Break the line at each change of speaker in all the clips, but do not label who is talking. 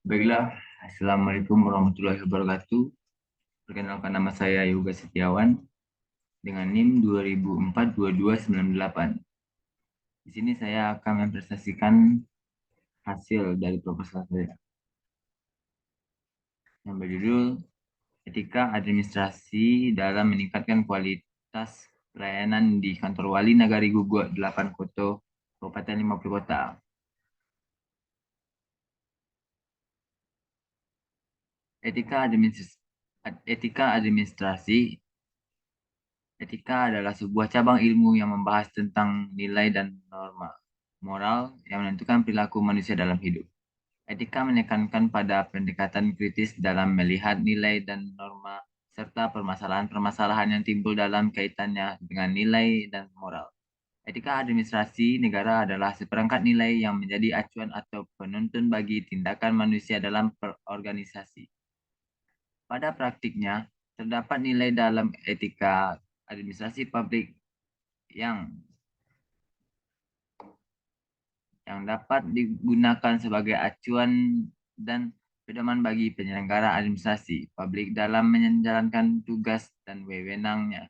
Baiklah, Assalamualaikum warahmatullahi wabarakatuh. Perkenalkan nama saya Yoga Setiawan dengan NIM 2004-2298. Di sini saya akan mempresentasikan hasil dari proposal saya yang berjudul Etika Administrasi dalam Meningkatkan Kualitas Pelayanan di Kantor Wali Nagari Guguk 8 Koto, Kabupaten 50 Kota. Etika administrasi Etika adalah sebuah cabang ilmu yang membahas tentang nilai dan norma moral yang menentukan perilaku manusia dalam hidup. Etika menekankan pada pendekatan kritis dalam melihat nilai dan norma serta permasalahan-permasalahan yang timbul dalam kaitannya dengan nilai dan moral. Etika administrasi negara adalah seperangkat nilai yang menjadi acuan atau penuntun bagi tindakan manusia dalam perorganisasi. Pada praktiknya, terdapat nilai dalam etika administrasi publik yang dapat digunakan sebagai acuan dan pedoman bagi penyelenggara administrasi publik dalam menjalankan tugas dan wewenangnya.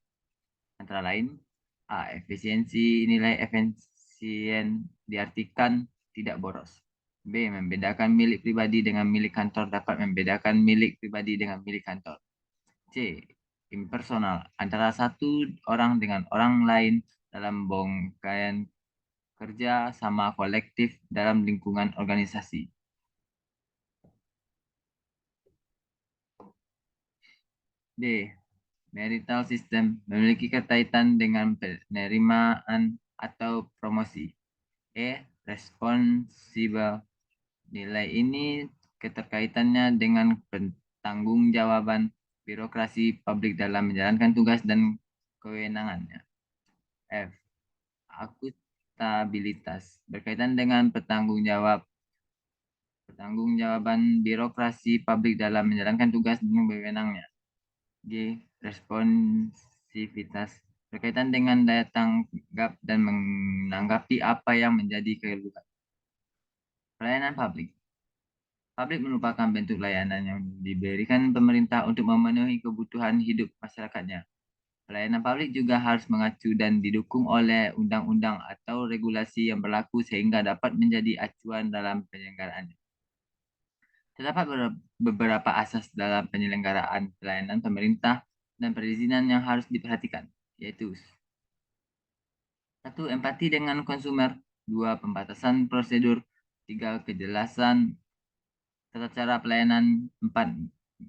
Antara lain, A. Efisiensi nilai efisien diartikan tidak boros. B. Membedakan milik pribadi dengan milik kantor dapat membedakan milik pribadi dengan milik kantor. C. Impersonal antara satu orang dengan orang lain dalam bongkayan kerja sama kolektif dalam lingkungan organisasi. D. Marital system memiliki kaitan dengan penerimaan atau promosi. E. Responsible. Nilai ini keterkaitannya dengan pertanggungjawaban birokrasi publik dalam menjalankan tugas dan kewenangannya. F. Akuntabilitas berkaitan dengan pertanggungjawaban birokrasi publik dalam menjalankan tugas dan wewenangnya. G. Responsivitas berkaitan dengan daya tanggap dan menanggapi apa yang menjadi keluhan. Pelayanan publik. Publik merupakan bentuk layanan yang diberikan pemerintah untuk memenuhi kebutuhan hidup masyarakatnya. Pelayanan publik juga harus mengacu dan didukung oleh undang-undang atau regulasi yang berlaku sehingga dapat menjadi acuan dalam penyelenggaraannya. Terdapat beberapa asas dalam penyelenggaraan pelayanan pemerintah dan perizinan yang harus diperhatikan, yaitu 1. Empati dengan konsumer. 2. Pembatasan prosedur. 3. Kejelasan tata cara pelayanan. 4.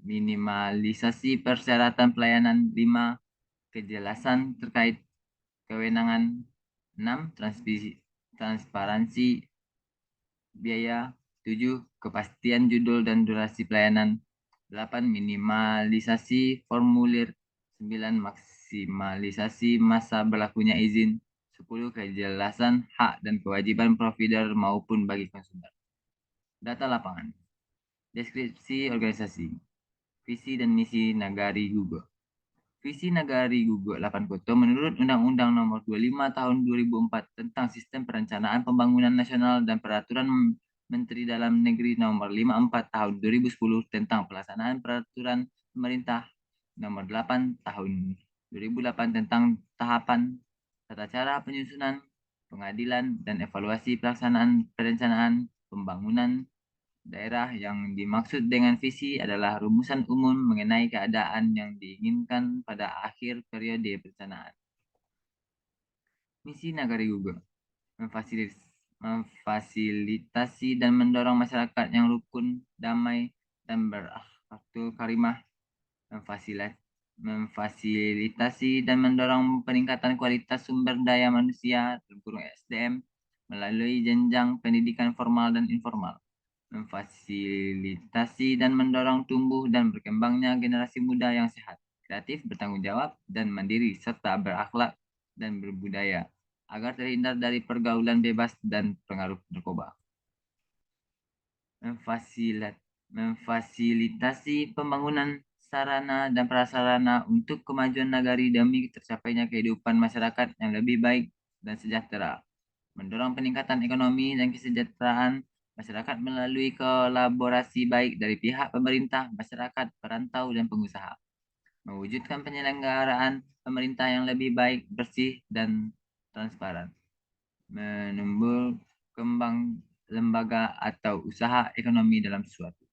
Minimalisasi persyaratan pelayanan. 5. Kejelasan terkait kewenangan. 6. Transparansi biaya. 7. Kepastian judul dan durasi pelayanan. 8. Minimalisasi formulir. 9. Maksimalisasi masa berlakunya izin. 10. Kejelasan hak dan kewajiban provider maupun bagi konsumen. Data lapangan. Deskripsi organisasi. Visi dan misi Nagari Guguk. Visi Nagari Guguk 8 Koto menurut Undang-Undang Nomor 25 Tahun 2004 tentang Sistem Perencanaan Pembangunan Nasional dan Peraturan Menteri Dalam Negeri Nomor 54 Tahun 2010 tentang pelaksanaan Peraturan Pemerintah Nomor 8 Tahun 2008 tentang tahapan, tata cara penyusunan, pengadilan, dan evaluasi pelaksanaan perencanaan pembangunan daerah. Yang dimaksud dengan visi adalah rumusan umum mengenai keadaan yang diinginkan pada akhir periode perencanaan. Misi Nagari Guguk memfasilitasi dan mendorong masyarakat yang rukun, damai, dan berakhlakul karimah, memfasilitasi dan mendorong peningkatan kualitas sumber daya manusia (SDM) melalui jenjang pendidikan formal dan informal, memfasilitasi dan mendorong tumbuh dan berkembangnya generasi muda yang sehat, kreatif, bertanggung jawab, dan mandiri, serta berakhlak dan berbudaya, agar terhindar dari pergaulan bebas dan pengaruh narkoba. Memfasilitasi pembangunan sarana dan prasarana untuk kemajuan nagari demi tercapainya kehidupan masyarakat yang lebih baik dan sejahtera. Mendorong peningkatan ekonomi dan kesejahteraan masyarakat melalui kolaborasi baik dari pihak pemerintah, masyarakat, perantau, dan pengusaha. Mewujudkan penyelenggaraan pemerintah yang lebih baik, bersih, dan transparan. Menumbuh kembang lembaga atau usaha ekonomi dalam suatu.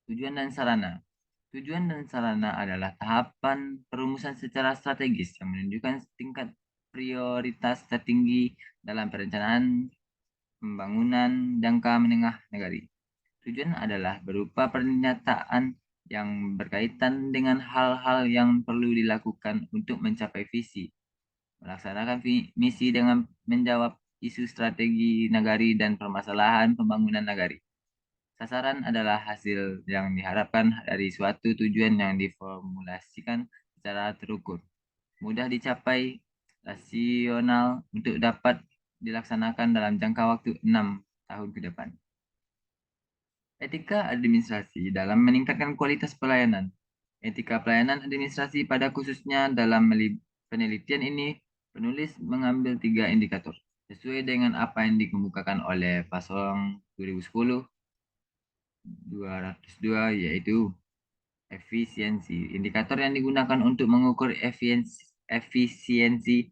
Tujuan dan sarana. Tujuan dan sarana adalah tahapan perumusan secara strategis yang menunjukkan tingkat prioritas tertinggi dalam perencanaan pembangunan jangka menengah negari. Tujuan adalah berupa pernyataan yang berkaitan dengan hal-hal yang perlu dilakukan untuk mencapai visi, melaksanakan misi dengan menjawab isu strategi nagari dan permasalahan pembangunan nagari. Sasaran adalah hasil yang diharapkan dari suatu tujuan yang diformulasikan secara terukur, mudah dicapai, rasional untuk dapat dilaksanakan dalam jangka waktu 6 tahun ke depan. Etika administrasi dalam meningkatkan kualitas pelayanan. Etika pelayanan administrasi pada khususnya dalam penelitian ini, penulis mengambil 3 indikator sesuai dengan apa yang dikemukakan oleh Pasong 2010 202, yaitu efisiensi. Indikator yang digunakan untuk mengukur efisiensi.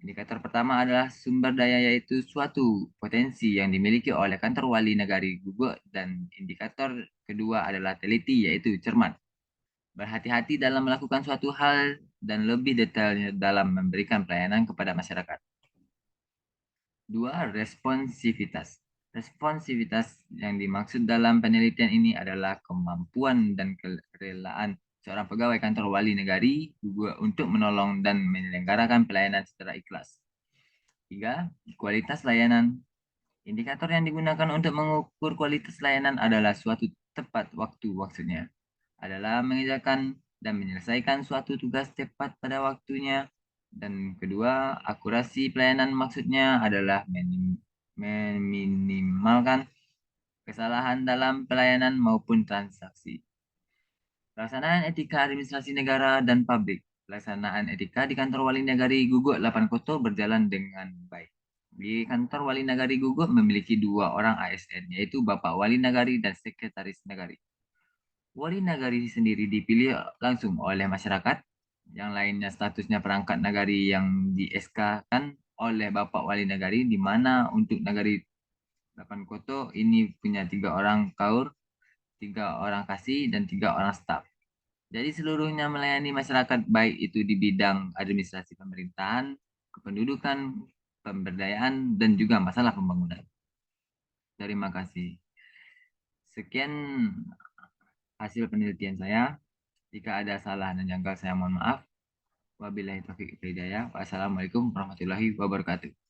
Indikator pertama adalah sumber daya, yaitu suatu potensi yang dimiliki oleh kantor wali negari Guguk, dan indikator kedua adalah teliti, yaitu cermat. Berhati-hati dalam melakukan suatu hal dan lebih detailnya dalam memberikan pelayanan kepada masyarakat. 2. Responsivitas. Responsivitas yang dimaksud dalam penelitian ini adalah kemampuan dan kerelaan seorang pegawai kantor wali negari juga untuk menolong dan menyelenggarakan pelayanan secara ikhlas. 3. Kualitas layanan. Indikator yang digunakan untuk mengukur kualitas layanan adalah suatu tepat waktu, maksudnya adalah mengerjakan dan menyelesaikan suatu tugas tepat pada waktunya. Dan kedua, akurasi pelayanan maksudnya adalah meminimalkan kesalahan dalam pelayanan maupun transaksi. Pelaksanaan etika administrasi negara dan publik. Pelaksanaan etika di kantor wali negari Guguk 8 Koto berjalan dengan baik. Di kantor wali negari Guguk memiliki 2 orang ASN, yaitu Bapak Wali Nagari dan Sekretaris Nagari. Wali Nagari sendiri dipilih langsung oleh masyarakat, yang lainnya statusnya perangkat nagari yang di SK-kan oleh Bapak Wali Nagari, di mana untuk Nagari 8 Koto ini punya 3 orang kaur, 3 orang kasih, dan 3 orang staf. Jadi seluruhnya melayani masyarakat baik itu di bidang administrasi pemerintahan, kependudukan, pemberdayaan, dan juga masalah pembangunan. Terima kasih. Sekian hasil penelitian saya. Jika ada salah dan janggal, saya mohon maaf. Wabillahi taufiq wal hidayah. Wassalamualaikum warahmatullahi wabarakatuh.